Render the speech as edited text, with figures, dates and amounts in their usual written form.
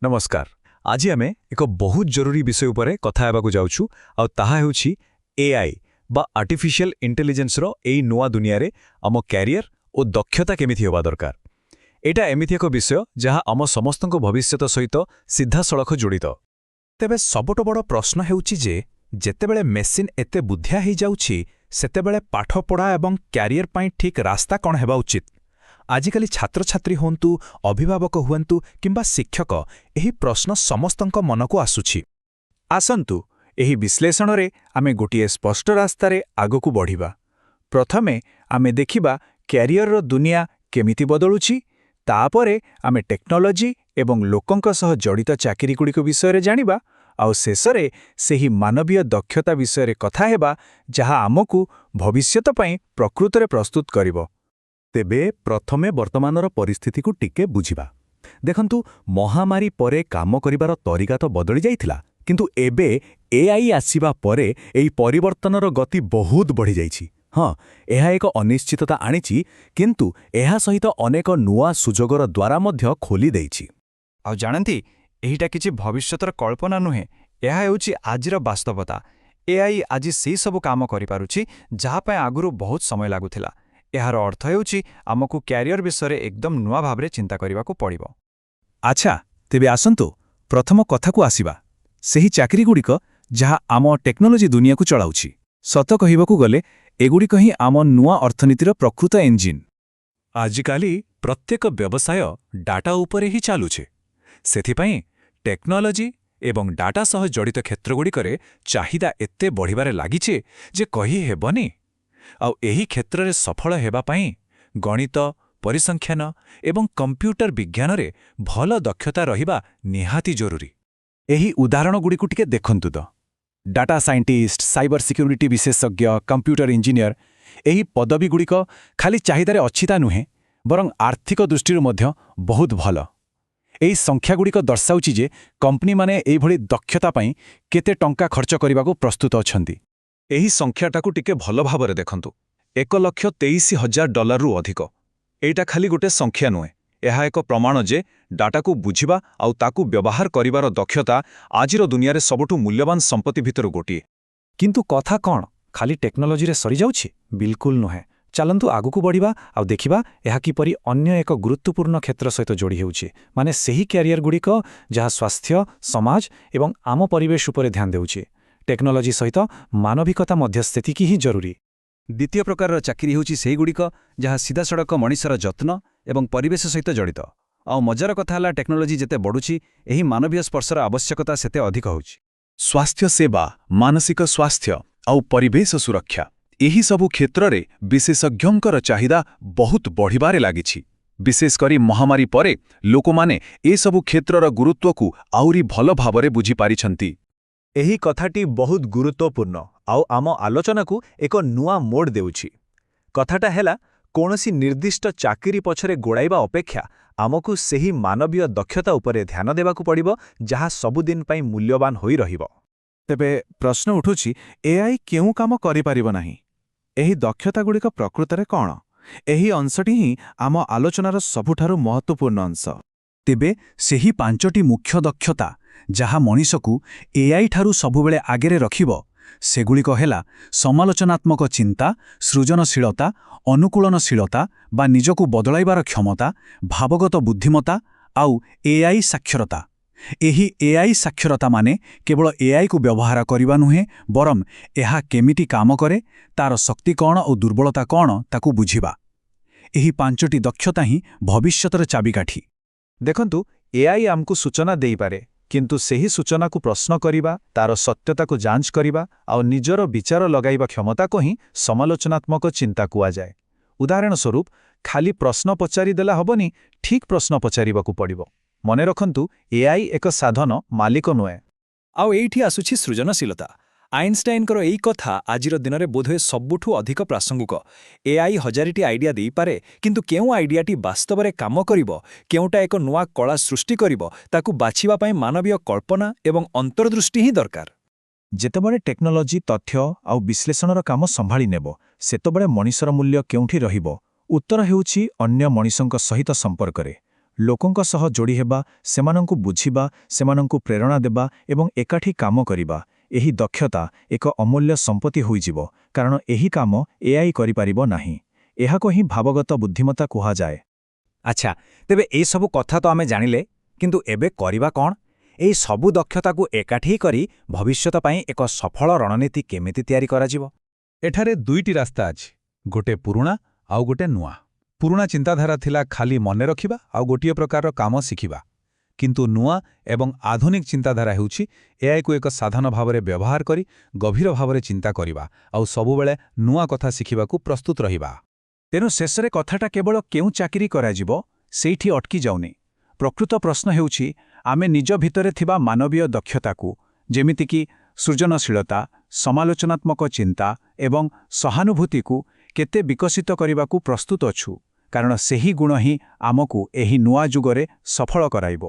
नमस्कार आज आमे एक बहुत जरूरी विषय उपरे कथा हेबाकु जाउछु आ ताहा हेउछि एआई बा आर्टिफिशियल इंटेलिजेंस रो एई नुआ दुनिया रे आम कैरियर ओ दक्षता केमिथि होबा दरकार। एटा एमिथि एक विषय जहा आम समस्तक भविष्यत सहित सीधा सड़क जोड़ित। तेबे सबुठ बड़ प्रश्न हेउछि जे जेतेबेले मेसिन एते बुद्धिया हेइ जाउछि सेतेबेले पाठपढ़ा एवं क्यारियर पाई ठीक रास्ता कौन हेबा उचित। आजिकाली छात्र छात्री होंतु अभिभावक हुअन्तु किंबा शिक्षक एही प्रश्न समस्तଙ୍କ मनकु आसुछि। आसन्तु एही विश्लेषण रे आमे गोटिए स्पष्ट रास्ता रे आगकु बढ़िबा। प्रथमे आमे देखिबा क्यारियर रो दुनिया केमिति बदलुछि, तापरे आमे टेक्नोलॉजी एवं लोकंक सह जड़ित चाकरी गुड़िक विषय रे जानिबा आउ शेषरे सेही मानवीय दक्षता विषय रे कथा हेबा जहा आमकु भविष्यत पई प्रकृत रे प्रस्तुत करिवो। तेबे प्रथमे वर्तमानर परिस्थिति को टिके बुझिबा। देखंतु महामारी परे काम करिबार तरीका तो बदली जाइथिला, किंतु एबे एआई आसीबा परे एई परिवर्तनर गति बहुत बढ़ी जाइछि। हाँ, एहा एक अनिश्चितता आनिछि, किंतु एहा सहित अनेक नुआ सुजोगर द्वारा मध्य खोली देइछि। आ जानती एहिटा किछि भविष्यतर कल्पना नुहे, एहा हेउछि आजिर वास्तवता। एआई आज सेही सब काम करि पारुछि जहा पय आगुरु बहुत समय लागुथिला। एहार अर्थ हेउछि आमकु क्यारियर विषय रे एकदम नुआ भाबरे चिंता करिबाकु पड़िबो। अच्छा तेबे आसन्तु प्रथम कथाकु आसिबा सेही चाकरी गुड़िक जहा आम टेक्नोलॉजी दुनिया को चलाउछि। सत कहिबाकु गले एगुड़िक ही आम नुआ अर्थनीतिर प्रकृत इंजिन। आजिकाली प्रत्येक व्यवसाय डाटा उपरे ही चालुछे। सेथिपाई टेक्नोलॉजी एवं डाटा सह जड़ित क्षेत्रगुड़िकरे चाहिदा एत्ते बढ़िबारे लागिछे जे कहि हेबनी। आउ एही क्षेत्र रे सफल हेबा पाई गणित, परिसंख्यान एवं कंप्यूटर विज्ञान रे भल दक्षता रहिबा निहाती जरूरी। एही उदाहरण गुड़िकु टिके देखंतु तो। डाटा साइंटिस्ट, साइबर सिक्योरिटी विशेषज्ञ, कंप्यूटर इंजीनियर एही पदवी गुड़िक खाली चाहिदारे अछिता नुहे बरं आर्थिक दृष्टिरु मध्य बहुत भल। एही संख्या गुड़िक दर्शाउछि जे कंपनी माने एही भली दक्षता पाई केते टंका खर्च करिबाकु प्रस्तुत अछंती। एही संख्याटाकु टिके भल भाबरे देखंतु। 1,23,000 डॉलर रु अधिक। एटा खाली गोटे संख्या नुहे, एहा एक प्रमाण जे डाटाकु बुझिबा आउ ताकु व्यवहार करिबार दक्षता आजिर दुनिया रे सबुठु मूल्यवान संपत्ति भितर गोटिए। किंतु कथा कौन खाली टेक्नोलॉजी रे सरी जाउछि? बिल्कुल नुहे। चलंतु आगुकु बढ़िबा आउ देखिबा एहा किपरि अन्य एक गुरुत्वपूर्ण क्षेत्र सहित जोड़ी हेउछि, माने सेही क्यारियर गुड़िक जहा स्वास्थ्य, समाज एवं आम परिवेश उपरे ध्यान देउछि। टेक्नोलॉजी सहित मानविकता मध्यस्थिति ही जरूरी। द्वितीय प्रकार चाकरी हेउछि सेही गुड़िक जहा सीधा सड़क मनिषर जत्न एवं परिवेश सहित जड़ित। आउ मजार कथा हला टेक्नोलॉजी जेते बढुछि एही मानवीय स्पर्शर आवश्यकता सेते अधिक होउछि। स्वास्थ्य सेवा, मानसिक स्वास्थ्य आउ परिवेश सुरक्षा एही सबु क्षेत्र रे विशेषज्ञंकर चाहिदा बहुत बढ़िबारे लागिछि। विशेष करी महामारी परे लोकमाने ए सबु क्षेत्रर गुरुत्वकु आउरी भल भाबरे बुझी पारिछंती। एही कथाटी बहुत गुरुत्वपूर्ण आउ आम आलोचना को एक नुआ मोड़ देउछि। कथाटा हेला कोनोसी निर्दिष्ट चाकरी पछरे गोड़ाइबा अपेक्षा आमकु सेही मानवीय दक्षता उपरे ध्यान देबाकु पड़िबो जहा सबुदिन पई मूल्यवान होई रहिबो। तेबे प्रश्न उठुछि एआई केउ काम करि पारिबो नाही? एही दक्षता गुड़िक प्रकृतरे कौन? एही अंशटी ही आम आलोचनार सबुठारु महत्वपूर्ण अंश। तेबे सेही पांचटी मुख्य दक्षता जहा मनीषकु एआई ठारु सबुबेले आगेरे रखिबो सेगुड़िक हेला समालोचनात्मक चिंता, सृजनशीलता, अनुकूलनशीलता बा निजकु बदलाइबार क्षमता, भावगत बुद्धिमता आउ एआई साक्षरता। एही एआई साक्षरता माने केवल एआई को व्यवहार करिबा नुहे बरम एहा केमिति काम करे, तार शक्ति कौन और दुर्बलता कौन ताकू बुझिबा। एही पांचटी दक्षता ही भविष्यतर चाबिकाठी। देखंतु एआई आमकु सूचना देई पारे, किंतु सेही सूचना को प्रश्न करिबा, तार सत्यता को जांच करिबा और निजर विचार लगाइबा क्षमता को ही समालोचनात्मक चिंता कुआ जाए। उदाहरण स्वरूप खाली प्रश्न पचारि देला हबनी, ठीक प्रश्न पचारिबाकु पड़िबो। मने रखंतु एआई एक साधन, मालिक नुए। आउ एठी आसुछि सृजनशीलता। आइनस्टाइनकर एई कथा आजिर दिन में बोधहुए सबुठु अधिक प्रासंगिक। एआई हजारिटी आइडिया देई पारे, किंतु केउ आइडियाटी वास्तव में काम करिबो, केउटा एक नुआ कला सृष्टि करिबो, ताकु बाछिबा पई मानवीय कल्पना एवं अंतर्दृष्टि ही दरकार। जेतेबेले टेक्नोलॉजी तथ्य आउ विश्लेषणर काम संभाळी नेबो, सेतेबेले मनिषर मूल्य केउठी रहिबो? उत्तर हेउछि अन्य मनिषंक सहित संपर्करे। ଲୋକଙ୍କ ସହ ଯୋଡ଼ି ହେବା, ସେମାନଙ୍କୁ ବୁଝିବା, ସେମାନଙ୍କୁ ପ୍ରେରଣା ଦେବା ଏବଂ ଏକାଠି କାମ କରିବା, ଏହି ଦକ୍ଷତା ଏକ ଅମୂଲ୍ୟ ସମ୍ପତ୍ତି ହୋଇଯିବ, କାରଣ ଏହି କାମ ଏଆଇ କରିପାରିବ ନାହିଁ। ଏହାକୁ ହିଁ ଭାବଗତ ବୁଦ୍ଧିମତ୍ତା କୁହାଯାଏ। ଆଚ୍ଛା, ତେବେ ଏଇସବୁ କଥା ତ ଆମେ ଜାଣିଲେ, କିନ୍ତୁ ଏବେ କରିବା କ'ଣ? ଏହି ସବୁ ଦକ୍ଷତାକୁ ଏକାଠି କରି ଭବିଷ୍ୟତ ପାଇଁ ଏକ ସଫଳ ରଣନୀତି କେମିତି ତିଆରି କରାଯିବ? ଏଠାରେ ଦୁଇଟି ରାସ୍ତା ଅଛି, ଗୋଟେ ପୁରୁଣା ଆଉ ଗୋଟେ ନୂଆ। ପୁରୁଣା ଚିନ୍ତାଧାରା ଥିଲା ଖାଲି ମନେ ରଖିବା ଆଉ ଗୋଟିଏ ପ୍ରକାରର କାମ ଶିଖିବା। କିନ୍ତୁ ନୂଆ ଏବଂ ଆଧୁନିକ ଚିନ୍ତାଧାରା ହେଉଛି ଏଆଇକୁ ଏକ ସାଧନ ଭାବରେ ବ୍ୟବହାର କରି ଗଭୀର ଭାବରେ ଚିନ୍ତା କରିବା ଆଉ ସବୁବେଳେ ନୂଆ କଥା ଶିଖିବାକୁ ପ୍ରସ୍ତୁତ ରହିବା। ତେଣୁ ଶେଷରେ କଥାଟା କେବଳ କେଉଁ ଚାକିରି କରାଯିବ ସେଇଠି ଅଟକି ଯାଉନି। ପ୍ରକୃତ ପ୍ରଶ୍ନ ହେଉଛି, ଆମେ ନିଜ ଭିତରେ ଥିବା ମାନବୀୟ ଦକ୍ଷତାକୁ, ଯେମିତିକି ସୃଜନଶୀଳତା, ସମାଲୋଚନାତ୍ମକ ଚିନ୍ତା ଏବଂ ସହାନୁଭୂତିକୁ କେତେ ବିକଶିତ କରିବାକୁ ପ୍ରସ୍ତୁତ ଅଛୁ, କାରଣ ସେହି ଗୁଣ ହିଁ ଆମକୁ ଏହି ନୂଆ ଯୁଗରେ ସଫଳ କରାଇବ।